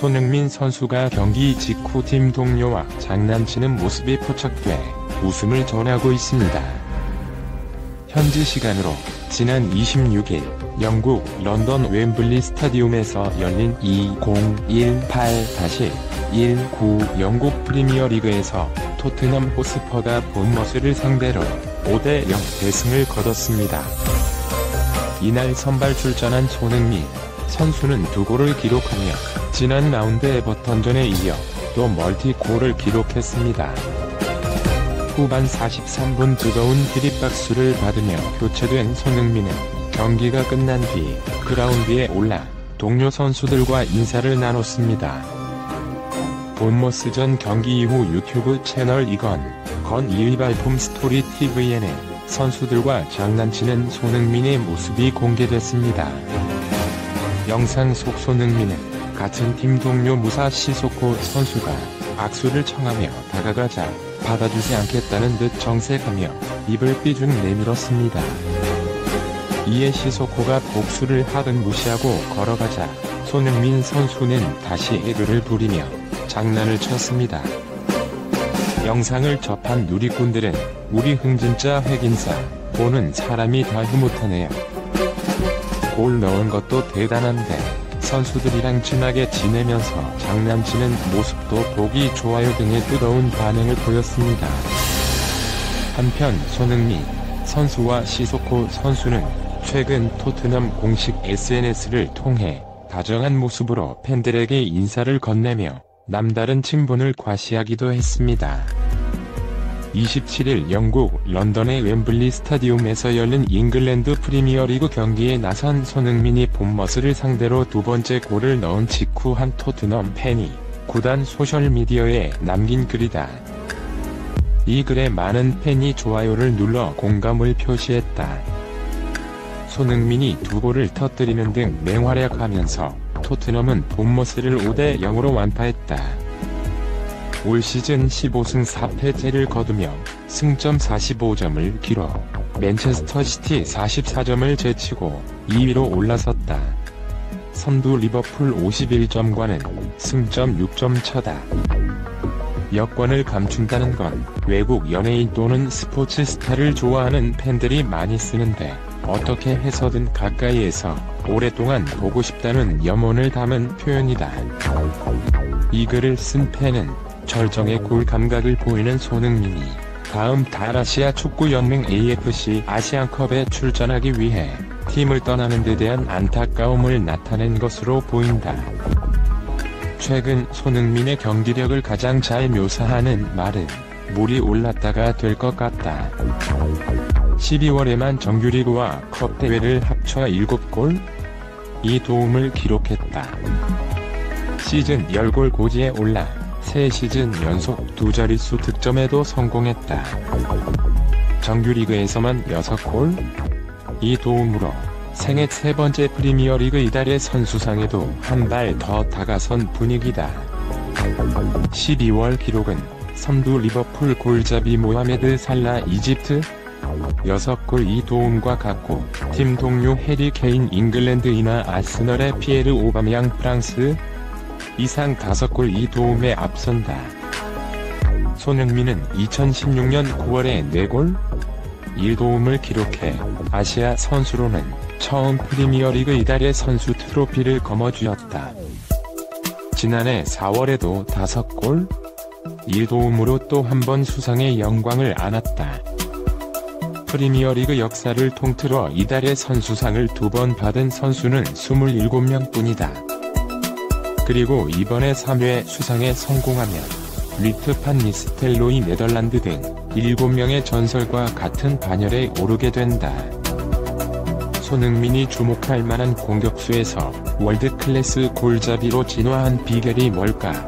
손흥민 선수가 경기 직후 팀 동료와 장난치는 모습이 포착돼 웃음을 전하고 있습니다. 현지 시간으로 지난 26일 영국 런던 웸블리 스타디움에서 열린 2018-19 영국 프리미어리그에서 토트넘 호스퍼가 본머스를 상대로 5대0 대승을 거뒀습니다. 이날 선발 출전한 손흥민 선수는 2골을 기록하며 지난 라운드 에버턴전에 이어 또 멀티골을 기록했습니다. 후반 43분 뜨거운 기립박수를 받으며 교체된 손흥민은 경기가 끝난 뒤 그라운드에 올라 동료 선수들과 인사를 나눴습니다. 본머스전 경기 이후 유튜브 채널 건 이의 발품 스토리 TV에는 선수들과 장난치는 손흥민의 모습이 공개됐습니다. 영상 속 손흥민은 같은 팀 동료 무사 시소코 선수가 악수를 청하며 다가가자 받아주지 않겠다는 듯 정색하며 입을 삐죽 내밀었습니다. 이에 시소코가 복수를 하듯 무시하고 걸어가자 손흥민 선수는 다시 애교를 부리며 장난을 쳤습니다. 영상을 접한 누리꾼들은 우리 흥진짜 핵인싸 보는 사람이 다 흐뭇하네요. 골 넣은 것도 대단한데 선수들이랑 친하게 지내면서 장난치는 모습도 보기 좋아요 등의 뜨거운 반응을 보였습니다. 한편 손흥민 선수와 시소코 선수는 최근 토트넘 공식 SNS를 통해 다정한 모습으로 팬들에게 인사를 건네며 남다른 친분을 과시하기도 했습니다. 27일 영국 런던의 웸블리 스타디움에서 열린 잉글랜드 프리미어리그 경기에 나선 손흥민이 본머스를 상대로 2번째 골을 넣은 직후 한 토트넘 팬이 구단 소셜미디어에 남긴 글이다. 이 글에 많은 팬이 좋아요를 눌러 공감을 표시했다. 손흥민이 2골을 터뜨리는 등 맹활약하면서 토트넘은 본머스를 5대0으로 완파했다. 올 시즌 15승 4패째를 거두며 승점 45점을 기록, 맨체스터 시티 44점을 제치고 2위로 올라섰다. 선두 리버풀 51점과는 승점 6점 차다. 여권을 감춘다는 건 외국 연예인 또는 스포츠 스타를 좋아하는 팬들이 많이 쓰는데 어떻게 해서든 가까이에서 오랫동안 보고 싶다는 염원을 담은 표현이다. 이 글을 쓴 팬은 절정의 골 감각을 보이는 손흥민이 다음 달 아시아 축구연맹 AFC 아시안컵에 출전하기 위해 팀을 떠나는 데 대한 안타까움을 나타낸 것으로 보인다. 최근 손흥민의 경기력을 가장 잘 묘사하는 말은 물이 올랐다가 될 것 같다. 12월에만 정규리그와 컵 대회를 합쳐 7골? 이 도움을 기록했다. 시즌 10골 고지에 올라 3시즌 연속 2자릿수 득점에도 성공했다. 정규리그에서만 6골? 이 도움으로 생애 3번째 프리미어리그 이달의 선수상에도 한 발 더 다가선 분위기다. 12월 기록은 선두 리버풀 골잡이 모하메드 살라 이집트 6골 2도움과 같고 팀 동료 해리 케인 잉글랜드이나 아스널의 피에르 오바메양 프랑스 이상 5골 2도움에 앞선다. 손흥민은 2016년 9월에 4골 1도움을 기록해 아시아 선수로는 처음 프리미어리그 이달의 선수 트로피를 거머쥐었다. 지난해 4월에도 5골 1도움으로 또 한 번 수상의 영광을 안았다. 프리미어리그 역사를 통틀어 이달의 선수상을 2번 받은 선수는 27명뿐이다. 그리고 이번에 3회 수상에 성공하면 리트 판 니스텔로이 네덜란드 등 7명의 전설과 같은 반열에 오르게 된다. 손흥민이 주목할 만한 공격수에서 월드클래스 골잡이로 진화한 비결이 뭘까?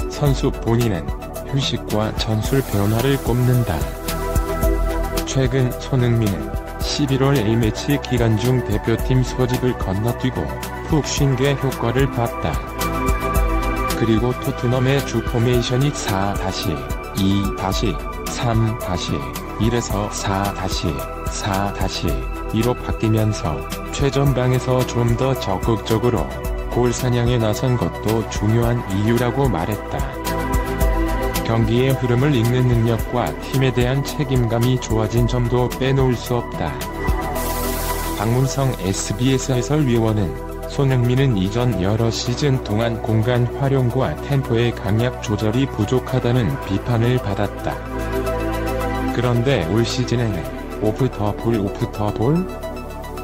선수 본인은 휴식과 전술 변화를 꼽는다. 최근 손흥민은 11월 A매치 기간 중 대표팀 소집을 건너뛰고 푹 쉰 게 효과를 봤다. 그리고 토트넘의 주 포메이션이 4-2-3-1에서 4-4-2로 바뀌면서 최전방에서 좀 더 적극적으로 골 사냥에 나선 것도 중요한 이유라고 말했다. 경기의 흐름을 읽는 능력과 팀에 대한 책임감이 좋아진 점도 빼놓을 수 없다. 박문성 SBS 해설위원은 손흥민은 이전 여러 시즌 동안 공간 활용과 템포의 강약 조절이 부족하다는 비판을 받았다. 그런데 올 시즌에는 오프 더 볼?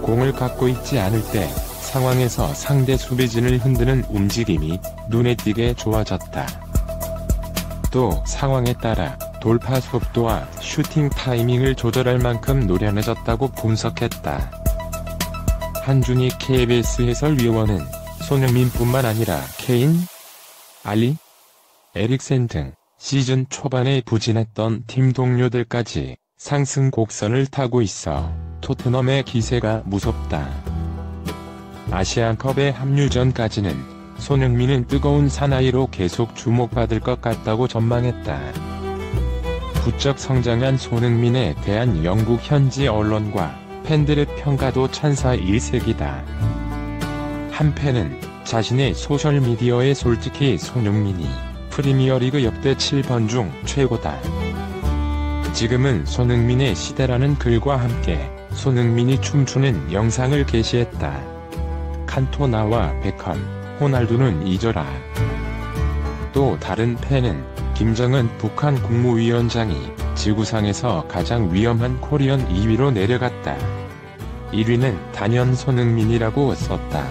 공을 갖고 있지 않을 때 상황에서 상대 수비진을 흔드는 움직임이 눈에 띄게 좋아졌다. 또 상황에 따라 돌파 속도와 슈팅 타이밍을 조절할 만큼 노련해졌다고 분석했다. 한준희 KBS 해설위원은 손흥민뿐만 아니라 케인, 알리, 에릭센 등 시즌 초반에 부진했던 팀 동료들까지 상승 곡선을 타고 있어 토트넘의 기세가 무섭다. 아시안컵에 합류 전까지는 손흥민은 뜨거운 사나이로 계속 주목받을 것 같다고 전망했다. 부쩍 성장한 손흥민에 대한 영국 현지 언론과 팬들의 평가도 천사일색이다. 한 팬은 자신의 소셜미디어에 솔직히 손흥민이 프리미어리그 역대 7번 중 최고다. 지금은 손흥민의 시대라는 글과 함께 손흥민이 춤추는 영상을 게시했다. 칸토나와 베컴, 호날두는 잊어라. 또 다른 팬은 김정은 북한 국무위원장이 지구상에서 가장 위험한 코리안 2위로 내려갔다. 1위는 단연 손흥민이라고 썼다.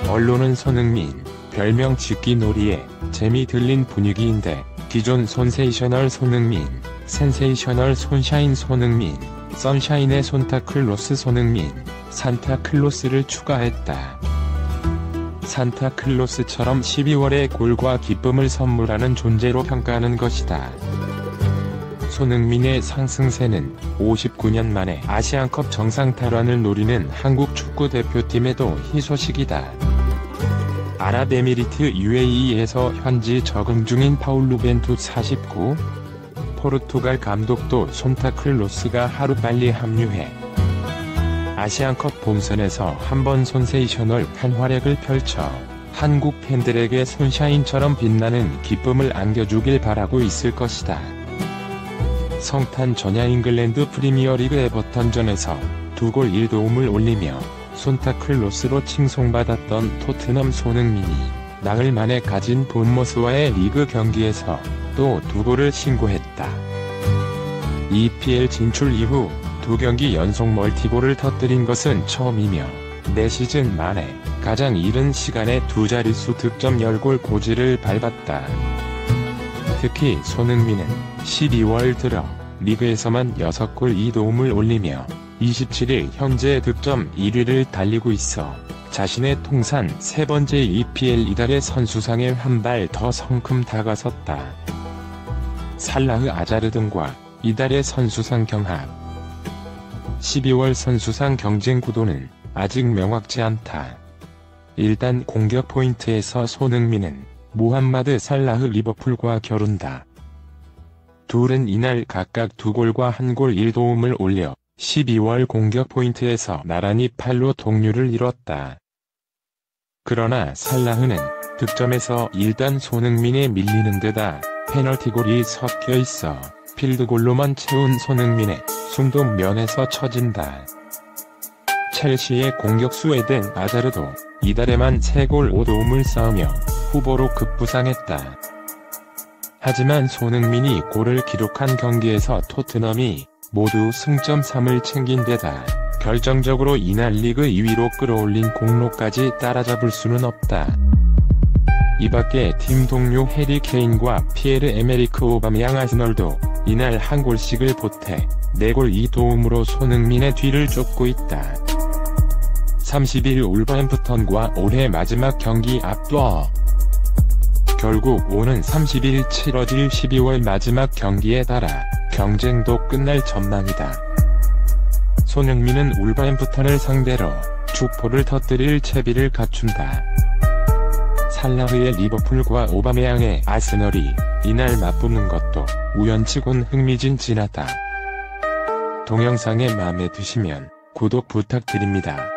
언론은 손흥민, 별명 짓기 놀이에 재미 들린 분위기인데 기존 센세이셔널 손흥민, 센세이셔널 손샤인 손흥민, 선샤인의 손타클로스 손흥민, 산타클로스를 추가했다. 산타클로스처럼 12월에 골과 기쁨을 선물하는 존재로 평가하는 것이다. 손흥민의 상승세는 59년 만에 아시안컵 정상 탈환을 노리는 한국 축구대표팀에도 희소식이다. 아랍에미리트 UAE에서 현지 적응 중인 파울루 벤투 49, 포르투갈 감독도 손타클로스가 하루빨리 합류해 아시안컵 본선에서 한번 센세이셔널한 활약을 펼쳐 한국 팬들에게 손샤인처럼 빛나는 기쁨을 안겨주길 바라고 있을 것이다. 성탄 전야 잉글랜드 프리미어리그 에버턴전에서 2골 1도움을 올리며 손타클로스로 칭송받았던 토트넘 손흥민이 나흘 만에 가진 본머스와의 리그 경기에서 또 2골을 신고했다. EPL 진출 이후 2경기 연속 멀티골을 터뜨린 것은 처음이며 4시즌 만에 가장 이른 시간에 두 자릿수 득점 10골 고지를 밟았다. 특히 손흥민은 12월 들어 리그에서만 6골 2도움을 올리며 27일 현재 득점 1위를 달리고 있어 자신의 통산 3번째 EPL 이달의 선수상에 한 발 더 성큼 다가섰다. 살라흐 아자르 등과 이달의 선수상 경합. 12월 선수상 경쟁 구도는 아직 명확지 않다. 일단 공격 포인트에서 손흥민은 무함마드 살라흐 리버풀과 겨룬다. 둘은 이날 각각 2골과 1골 1도움을 올려 12월 공격 포인트에서 나란히 8로 동률을 이뤘다. 그러나 살라흐는 득점에서 일단 손흥민에 밀리는 데다 페널티골이 섞여 있어 필드골로만 채운 손흥민의 숨도 면에서 처진다. 첼시의 공격수 에덴 아자르도 이달에만 3골 5도움을 쌓으며 후보로 급부상했다. 하지만 손흥민이 골을 기록한 경기에서 토트넘이 모두 승점 3을 챙긴 데다 결정적으로 이날 리그 2위로 끌어올린 공로까지 따라잡을 수는 없다. 이밖에 팀 동료 해리 케인과 피에르 에메리크 오바메양 아스널도 이날 한 골씩을 보태 4골 2도움으로 손흥민의 뒤를 쫓고 있다. 30일 울버햄프턴과 올해 마지막 경기 앞둬 결국 오는 30일 치러질 12월 마지막 경기에 따라 경쟁도 끝날 전망이다. 손흥민은 울버햄프턴을 상대로 축포를 터뜨릴 채비를 갖춘다. 살라흐의 리버풀과 오바메양의 아스널이 이날 맞붙는 것도 우연치곤 흥미진진하다. 동영상에 마음에 드시면 구독 부탁드립니다.